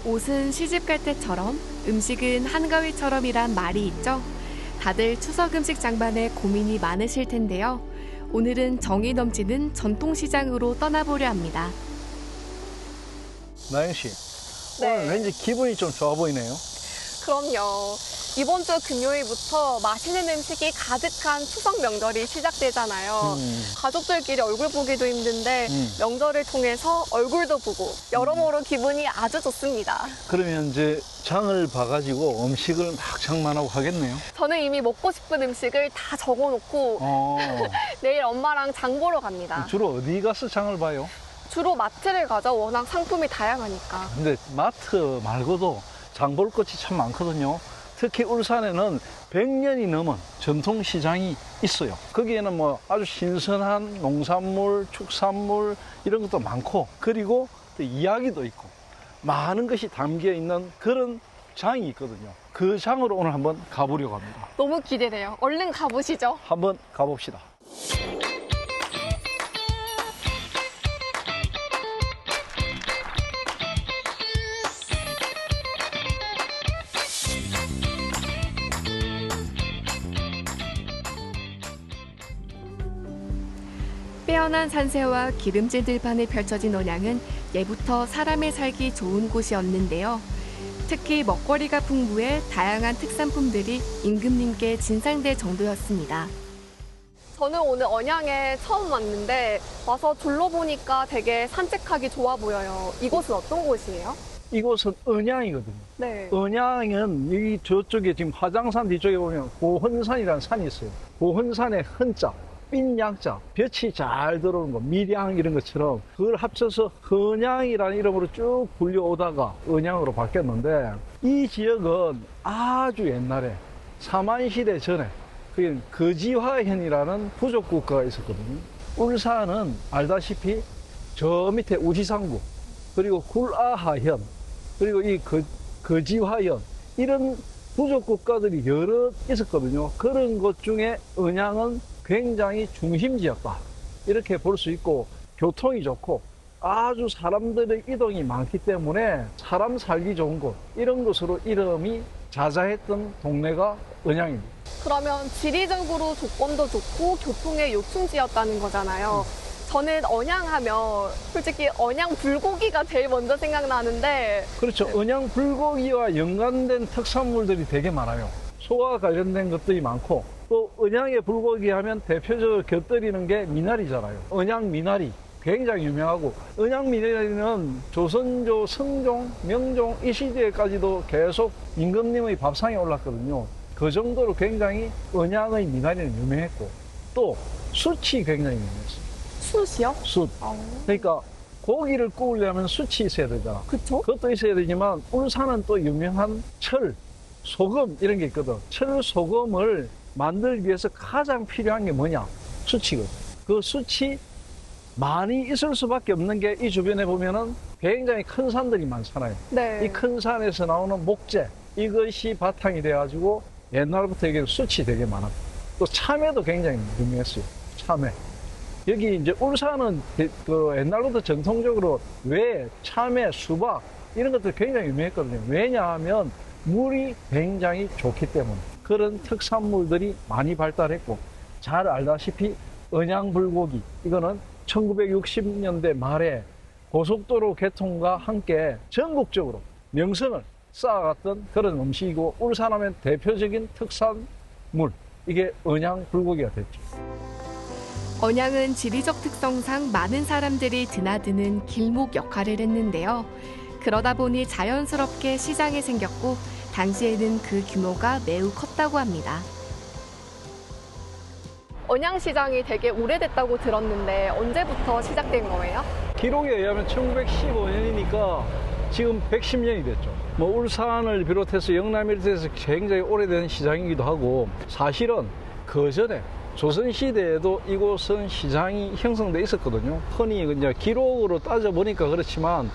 옷은 시집 갈 때처럼, 음식은 한가위처럼이란 말이 있죠. 다들 추석 음식 장만에 고민이 많으실 텐데요. 오늘은 정이 넘치는 전통시장으로 떠나보려 합니다. 나영 씨, 네. 오늘 왠지 기분이 좀 좋아 보이네요. 그럼요. 이번 주 금요일부터 맛있는 음식이 가득한 추석 명절이 시작되잖아요. 가족들끼리 얼굴 보기도 힘든데 명절을 통해서 얼굴도 보고 여러모로 기분이 아주 좋습니다. 그러면 이제 장을 봐가지고 음식을 막 장만하고 하겠네요. 저는 이미 먹고 싶은 음식을 다 적어놓고 내일 엄마랑 장 보러 갑니다. 주로 어디 가서 장을 봐요? 주로 마트를 가죠. 워낙 상품이 다양하니까. 근데 마트 말고도 장 볼 것이 참 많거든요. 특히 울산에는 100년이 넘은 전통시장이 있어요. 거기에는 뭐 아주 신선한 농산물, 축산물 이런 것도 많고, 그리고 또 이야기도 있고 많은 것이 담겨 있는 그런 장이 있거든요. 그 장으로 오늘 한번 가보려고 합니다. 너무 기대돼요. 얼른 가보시죠. 한번 가봅시다. 빼어난 산세와 기름진 들판에 펼쳐진 온양은 예부터 사람의 살기 좋은 곳이었는데요. 특히 먹거리가 풍부해 다양한 특산품들이 임금님께 진상될 정도였습니다. 저는 오늘 언양에 처음 왔는데 와서 둘러보니까 되게 산책하기 좋아 보여요. 이곳은 어떤 곳이에요? 이곳은 언양이거든요. 네. 언양은 이 저쪽에 지금 화장산 뒤쪽에 보면 고헌산이라는 산이 있어요. 고헌산의 헌자, 삔양자, 볕이 잘 들어오는 거, 밀양 이런 것처럼 그걸 합쳐서 헌양이라는 이름으로 쭉 불려오다가 언양으로 바뀌었는데, 이 지역은 아주 옛날에 사만시대 전에 그게 거지화현이라는 부족 국가가 있었거든요. 울산은 알다시피 저 밑에 우시상구, 그리고 굴아하현, 그리고 이 거지화현 이런 부족 국가들이 여러 있었거든요. 그런 것 중에 언양은 굉장히 중심지였다, 이렇게 볼 수 있고, 교통이 좋고 아주 사람들의 이동이 많기 때문에 사람 살기 좋은 곳, 이런 곳으로 이름이 자자했던 동네가 언양입니다. 그러면 지리적으로 조건도 좋고 교통의 요충지였다는 거잖아요. 저는 언양하면 솔직히 언양 불고기가 제일 먼저 생각나는데. 그렇죠. 언양 불고기와 연관된 특산물들이 되게 많아요. 소와 관련된 것들이 많고, 또 언양의 불고기 하면 대표적으로 곁들이는 게 미나리잖아요. 언양 미나리 굉장히 유명하고, 언양 미나리는 조선조, 성종, 명종 이 시대까지도 계속 임금님의 밥상에 올랐거든요. 그 정도로 굉장히 언양의 미나리는 유명했고, 또 숯이 굉장히 유명했어요. 숯이요? 숯. 그러니까 고기를 구우려면 숯이 있어야 되잖아. 그쵸? 그것도 있어야 되지만 울산은 또 유명한 철, 소금 이런 게 있거든. 철, 소금을 만들기 위해서 가장 필요한 게 뭐냐? 숯이거든. 그 숯이 많이 있을 수밖에 없는 게, 이 주변에 보면은 굉장히 큰 산들이 많잖아요. 네. 이 큰 산에서 나오는 목재, 이것이 바탕이 돼가지고 옛날부터 여기 숯이 되게 많았고, 또 참외도 굉장히 유명했어요. 참외. 여기 이제 울산은 그 옛날부터 전통적으로 왜, 참외, 수박 이런 것들 굉장히 유명했거든요. 왜냐하면 물이 굉장히 좋기 때문에. 그런 특산물들이 많이 발달했고, 잘 알다시피 언양 불고기, 이거는 1960년대 말에 고속도로 개통과 함께 전국적으로 명성을 쌓아갔던 그런 음식이고, 울산하면 대표적인 특산물, 이게 언양 불고기가 됐죠. 언양은 지리적 특성상 많은 사람들이 드나드는 길목 역할을 했는데요. 그러다 보니 자연스럽게 시장이 생겼고, 당시에는 그 규모가 매우 컸다고 합니다. 언양시장이 되게 오래됐다고 들었는데 언제부터 시작된 거예요? 기록에 의하면 1915년이니까 지금 110년이 됐죠. 뭐 울산을 비롯해서 영남 일대에서 굉장히 오래된 시장이기도 하고, 사실은 그 전에 조선시대에도 이곳은 시장이 형성돼 있었거든요. 흔히 이제 기록으로 따져보니까 그렇지만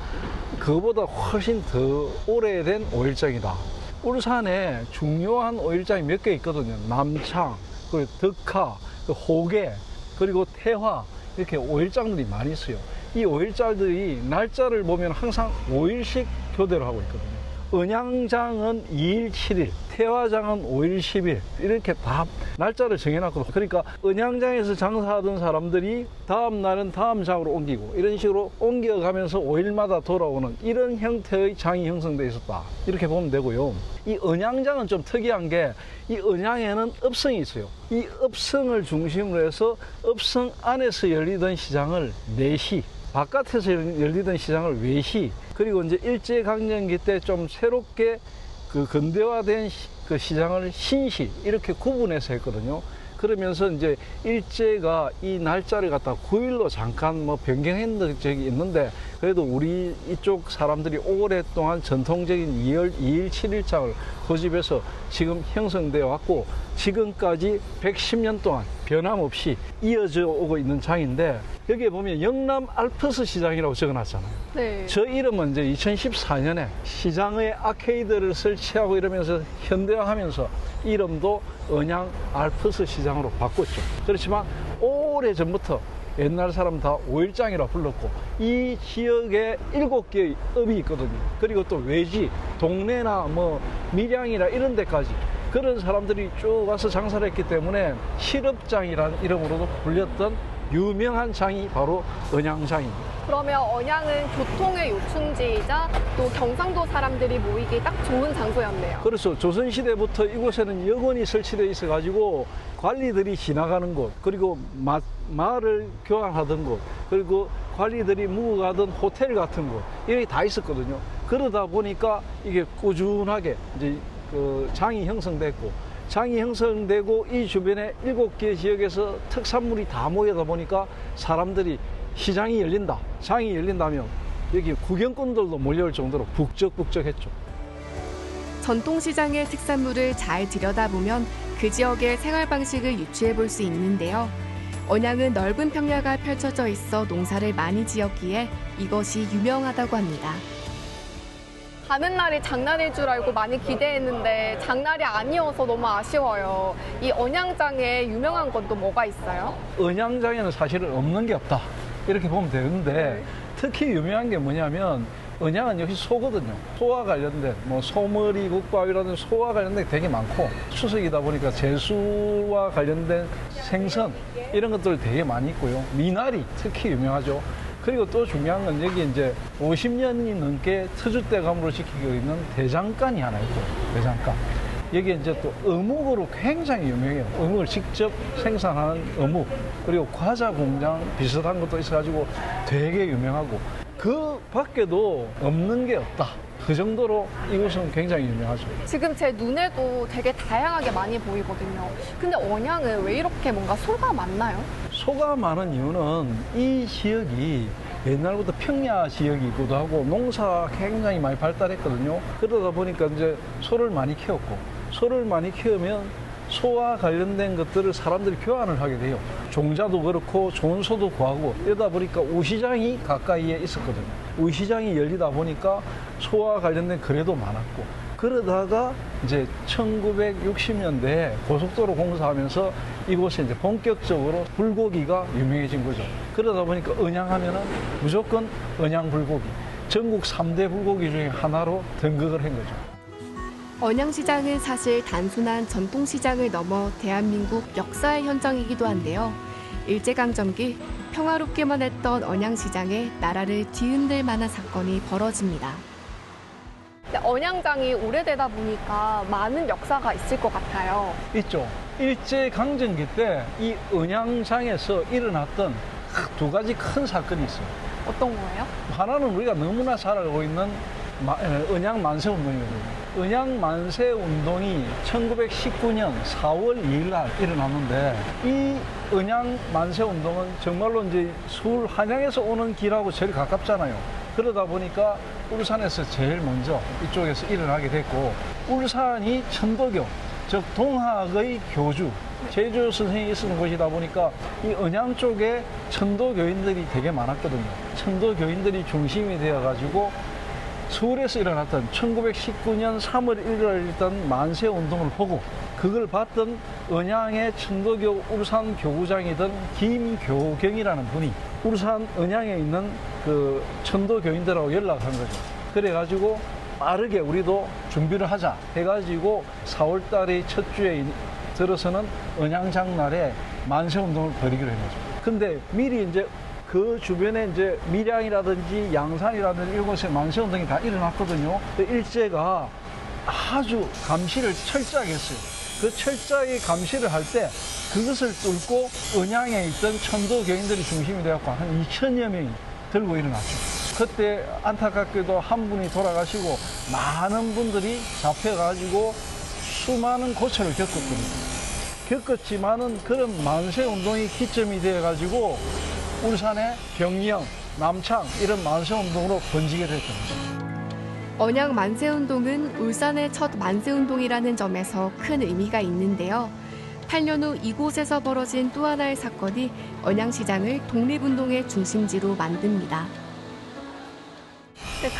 그보다 훨씬 더 오래된 오일장이다. 울산에 중요한 오일장이 몇 개 있거든요. 남창, 그리고 덕화, 호계, 그리고 태화, 이렇게 오일장들이 많이 있어요. 이 5일자들이 날짜를 보면 항상 5일씩 교대로 하고 있거든요. 은양장은 2일 7일, 태화장은 5일 10일 이렇게 다 날짜를 정해놨거든요. 그러니까 은양장에서 장사하던 사람들이 다음 날은 다음 장으로 옮기고 이런 식으로 옮겨가면서 5일마다 돌아오는 이런 형태의 장이 형성되어 있었다, 이렇게 보면 되고요. 이 은양장은 좀 특이한 게 이 은양에는 읍성이 있어요. 이 읍성을 중심으로 해서 읍성 안에서 열리던 시장을 내시, 바깥에서 열리던 시장을 외시, 그리고 이제 일제강점기 때 좀 새롭게 그 근대화된 그 시장을 신시, 이렇게 구분해서 했거든요. 그러면서 이제 일제가 이 날짜를 갖다 9일로 잠깐 뭐 변경했던 적이 있는데, 그래도 우리 이쪽 사람들이 오랫동안 전통적인 2일 7일장을 고집해서 지금 형성되어 왔고, 지금까지 110년 동안 변함없이 이어져 오고 있는 장인데, 여기에 보면 영남 알프스 시장이라고 적어놨잖아요. 네. 저 이름은 이제 2014년에 시장의 아케이드를 설치하고 이러면서 현대화하면서 이름도 은양 알프스 시장으로 바꿨죠. 그렇지만 오래전부터 옛날 사람 다 5일장이라 불렀고, 이 지역에 7개의 읍이 있거든요. 그리고 또 외지, 동네나 뭐 밀양이나 이런 데까지 그런 사람들이 쭉 와서 장사를 했기 때문에 실업장이라는 이름으로도 불렸던 유명한 장이 바로 은양장입니다. 그러면 언양은 교통의 요충지이자 또 경상도 사람들이 모이기 딱 좋은 장소였네요. 그렇죠. 조선시대부터 이곳에는 여관이 설치되어 있어가지고 관리들이 지나가는 곳, 그리고 말을 교환하던 곳, 그리고 관리들이 묵어가던 호텔 같은 곳, 이게 다 있었거든요. 그러다 보니까 이게 꾸준하게 이제 그 장이 형성됐고, 장이 형성되고 이 주변에 7개 지역에서 특산물이 다 모이다 보니까 사람들이 시장이 열린다, 장이 열린다면 여기 구경꾼들도 몰려올 정도로 북적북적했죠. 전통시장의 특산물을 잘 들여다보면 그 지역의 생활 방식을 유추해 볼 수 있는데요. 언양은 넓은 평야가 펼쳐져 있어 농사를 많이 지었기에 이것이 유명하다고 합니다. 가는 날이 장날일 줄 알고 많이 기대했는데 장날이 아니어서 너무 아쉬워요. 이 언양장에 유명한 건 또 뭐가 있어요? 은양장에는 사실은 없는 게 없다, 이렇게 보면 되는데, 네. 특히 유명한 게 뭐냐면 은양은 역시 소거든요. 소와 관련된 뭐 소머리 국밥이라든지 소와 관련된 게 되게 많고, 추석이다 보니까 제수와 관련된 생선 이런 것들 되게 많이 있고요. 미나리 특히 유명하죠. 그리고 또 중요한 건 여기 이제 50년이 넘게 터줏대감으로 지키고 있는 대장간이 하나 있고, 대장간. 여기 이제 또 어묵으로 굉장히 유명해요. 어묵을 직접 생산하는 어묵, 그리고 과자 공장 비슷한 것도 있어가지고 되게 유명하고, 그 밖에도 없는 게 없다, 그 정도로 이곳은 굉장히 유명하죠. 지금 제 눈에도 되게 다양하게 많이 보이거든요. 근데 언양은 왜 이렇게 뭔가 소가 많나요? 소가 많은 이유는 이 지역이 옛날부터 평야 지역이기도 하고 농사가 굉장히 많이 발달했거든요. 그러다 보니까 이제 소를 많이 키웠고, 소를 많이 키우면 소와 관련된 것들을 사람들이 교환을 하게 돼요. 종자도 그렇고 좋은 소도 구하고, 이러다 보니까 우시장이 가까이에 있었거든요. 우시장이 열리다 보니까 소와 관련된 거래도 많았고, 그러다가 이제 1960년대에 고속도로 공사하면서 이곳에 이제 본격적으로 불고기가 유명해진 거죠. 그러다 보니까 은양하면은 무조건 은양 불고기, 전국 3대 불고기 중에 하나로 등극을 한 거죠. 언양시장은 사실 단순한 전통시장을 넘어 대한민국 역사의 현장이기도 한데요. 일제강점기 평화롭게만 했던 언양시장에 나라를 뒤흔들 만한 사건이 벌어집니다. 언양장이 오래되다 보니까 많은 역사가 있을 것 같아요. 있죠. 일제강점기 때 이 은양장에서 일어났던 두 가지 큰 사건이 있어요. 어떤 거예요? 하나는 우리가 너무나 잘 알고 있는 은양 만세운동이거든요. 은양 만세운동이 1919년 4월 2일 날 일어났는데, 이 은양 만세운동은 정말로 이제 서울 한양에서 오는 길하고 제일 가깝잖아요. 그러다 보니까 울산에서 제일 먼저 이쪽에서 일어나게 됐고, 울산이 천도교, 즉 동학의 교주, 제주 선생이 있었던 곳이다 보니까 이 은양 쪽에 천도교인들이 되게 많았거든요. 천도교인들이 중심이 되어가지고 서울에서 일어났던 1919년 3월 1일 일단 만세운동을 보고, 그걸 봤던 은양의 천도교 울산 교구장이던 김교경이라는 분이 울산 언양에 있는 그 천도 교인들하고 연락한 거죠. 그래가지고 빠르게 우리도 준비를 하자 해가지고 4월 달의 첫 주에 들어서는 언양장날에 만세운동을 벌이기로 한 거죠. 근데 미리 이제 그 주변에 이제 밀양이라든지 양산이라든지 이런 곳에 만세운동이 다 일어났거든요. 일제가 아주 감시를 철저하게 했어요. 그 철저하게 감시를 할 때 그것을 뚫고 언양에 있던 천도 교인들이 중심이 되었고 한 2천여 명이 들고 일어났죠. 그때 안타깝게도 한 분이 돌아가시고 많은 분들이 잡혀가지고 수많은 고초를 겪었지만은 그런 만세운동이 기점이 되어가지고 울산의 병영, 남창 이런 만세운동으로 번지게 됐던 거죠. 언양 만세운동은 울산의 첫 만세운동이라는 점에서 큰 의미가 있는데요. 8년 후 이곳에서 벌어진 또 하나의 사건이 언양시장을 독립운동의 중심지로 만듭니다.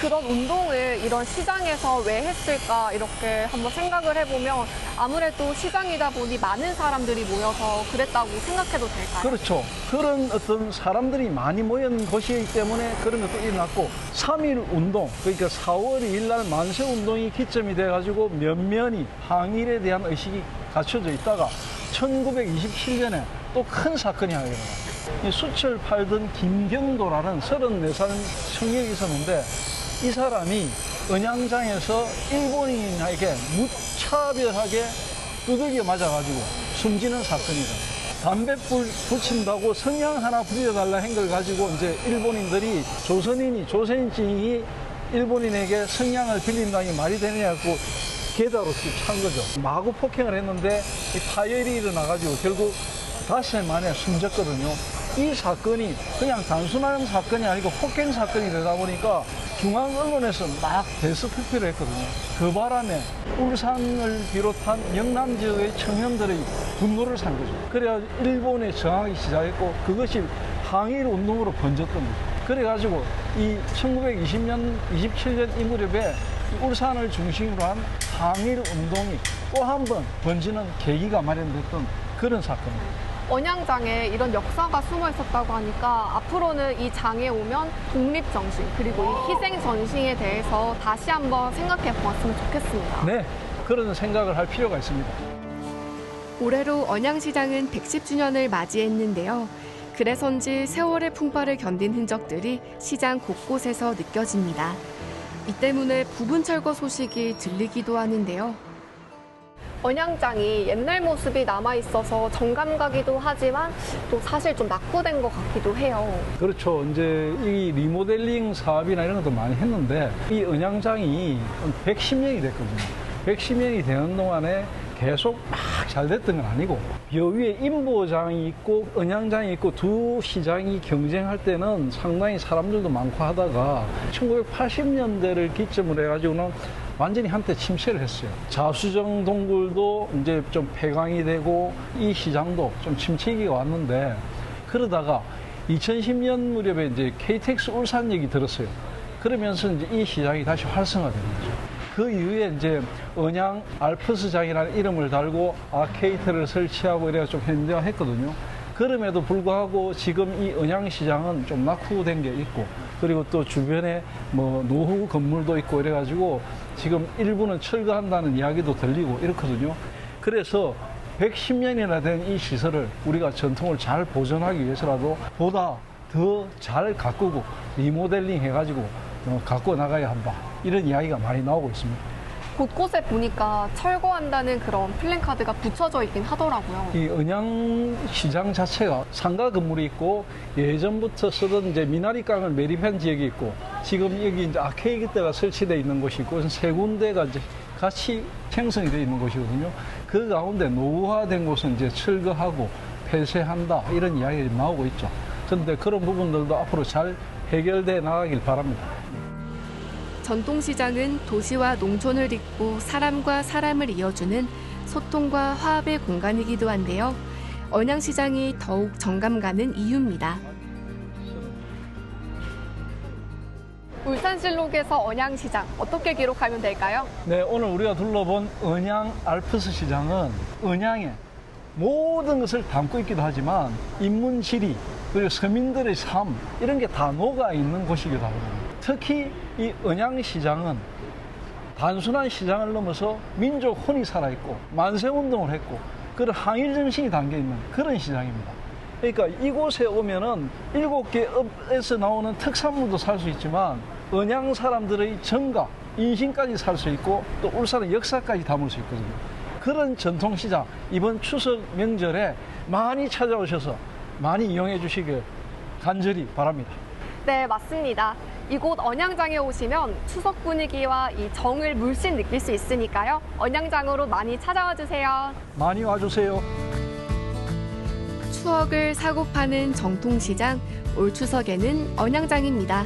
그런 운동을 이런 시장에서 왜 했을까 이렇게 한번 생각을 해보면 아무래도 시장이다 보니 많은 사람들이 모여서 그랬다고 생각해도 될까요? 그렇죠. 그런 어떤 사람들이 많이 모인 곳이기 때문에 그런 것도 일어났고 3.1 운동, 그러니까 4월 2일 날 만세운동이 기점이 돼가지고 면면이 항일에 대한 의식이 갖춰져 있다가 1927년에 또 큰 사건이 하나 일어나요. 수철 팔던 김경도라는 34살 청년이 있었는데 이 사람이 언양장에서 일본인에게 무차별하게 두들겨 맞아가지고 숨지는 사건이다. 담뱃불 붙인다고 성냥 하나 부려달라 한 걸 가지고 이제 일본인들이 조선인증이 일본인에게 성냥을 빌린다니 말이 되느냐고 계다로 찬 거죠. 마구 폭행을 했는데 이 파열이 일어나가지고 결국 5일 만에 숨졌거든요. 이 사건이 그냥 단순한 사건이 아니고 폭행 사건이 되다 보니까 중앙 언론에서 막 대스피피를 했거든요. 그 바람에 울산을 비롯한 영남 지역의 청년들의 분노를 산 거죠. 그래야 일본에 저항하기 시작했고 그것이 항일 운동으로 번졌던 거죠. 그래가지고 이 1920년, 27년 이 무렵에 울산을 중심으로 한 항일 운동이 또 한 번 번지는 계기가 마련됐던 그런 사건입니다. 언양장에 이런 역사가 숨어 있었다고 하니까 앞으로는 이 장에 오면 독립정신 그리고 이 희생전승에 대해서 다시 한번 생각해 보았으면 좋겠습니다. 네, 그런 생각을 할 필요가 있습니다. 올해로 언양시장은 110주년을 맞이했는데요. 그래서인지 세월의 풍파를 견딘 흔적들이 시장 곳곳에서 느껴집니다. 이 때문에 부분 철거 소식이 들리기도 하는데요. 언양장이 옛날 모습이 남아있어서 정감 가기도 하지만 또 사실 좀 낙후된 것 같기도 해요. 그렇죠. 이제 이 리모델링 사업이나 이런 것도 많이 했는데 이 언양장이 110년이 됐거든요. 110년이 되는 동안에 계속 막 잘 됐던 건 아니고 여 위에 인보장이 있고 언양장이 있고 두 시장이 경쟁할 때는 상당히 사람들도 많고 하다가 1980년대를 기점으로 해가지고는 완전히 한때 침체를 했어요. 자수정 동굴도 이제 좀 폐광이 되고 이 시장도 좀 침체기가 왔는데 그러다가 2010년 무렵에 이제 KTX 울산역이 들었어요. 그러면서 이제 이 시장이 다시 활성화된 거죠. 그 이후에 이제 언양 알프스장이라는 이름을 달고 아케이트를 설치하고 이래가 좀 현대화했거든요. 그럼에도 불구하고 지금 이 언양시장은 좀 낙후된 게 있고 그리고 또 주변에 뭐 노후 건물도 있고 이래가지고 지금 일부는 철거한다는 이야기도 들리고 이렇거든요. 그래서 110년이나 된 이 시설을 우리가 전통을 잘 보존하기 위해서라도 보다 더 잘 가꾸고 리모델링 해가지고 갖고 나가야 한다. 이런 이야기가 많이 나오고 있습니다. 곳곳에 보니까 철거한다는 그런 플랜카드가 붙여져 있긴 하더라고요. 이 언양시장 자체가 상가 건물이 있고 예전부터 쓰던 이제 미나리깡을 매립한 지역이 있고 지금 여기 이제 아케이드가 설치되어 있는 곳이 있고 세 군데가 이제 같이 형성이 되어 있는 곳이거든요. 그 가운데 노후화된 곳은 이제 철거하고 폐쇄한다 이런 이야기가 나오고 있죠. 그런데 그런 부분들도 앞으로 잘 해결돼 나가길 바랍니다. 전통시장은 도시와 농촌을 잇고 사람과 사람을 이어주는 소통과 화합의 공간이기도 한데요. 언양시장이 더욱 정감 가는 이유입니다. 울산실록에서 언양시장 어떻게 기록하면 될까요? 네, 오늘 우리가 둘러본 언양 알프스 시장은 언양의 모든 것을 담고 있기도 하지만 인문지리, 그리고 서민들의 삶 이런 게 다 녹아 있는 곳이기도 하거든요. 특히 이 언양시장은 단순한 시장을 넘어서 민족 혼이 살아있고 만세운동을 했고 그런 항일정신이 담겨있는 그런 시장입니다. 그러니까 이곳에 오면은 7개 읍에서 나오는 특산물도 살 수 있지만 언양 사람들의 정가, 인심까지 살 수 있고 또 울산의 역사까지 담을 수 있거든요. 그런 전통시장 이번 추석 명절에 많이 찾아오셔서 많이 이용해 주시길 간절히 바랍니다. 네, 맞습니다. 이곳 언양장에 오시면 추석 분위기와 이 정을 물씬 느낄 수 있으니까요. 언양장으로 많이 찾아와 주세요. 많이 와주세요. 추억을 사고 파는 정통시장, 올 추석에는 언양장입니다.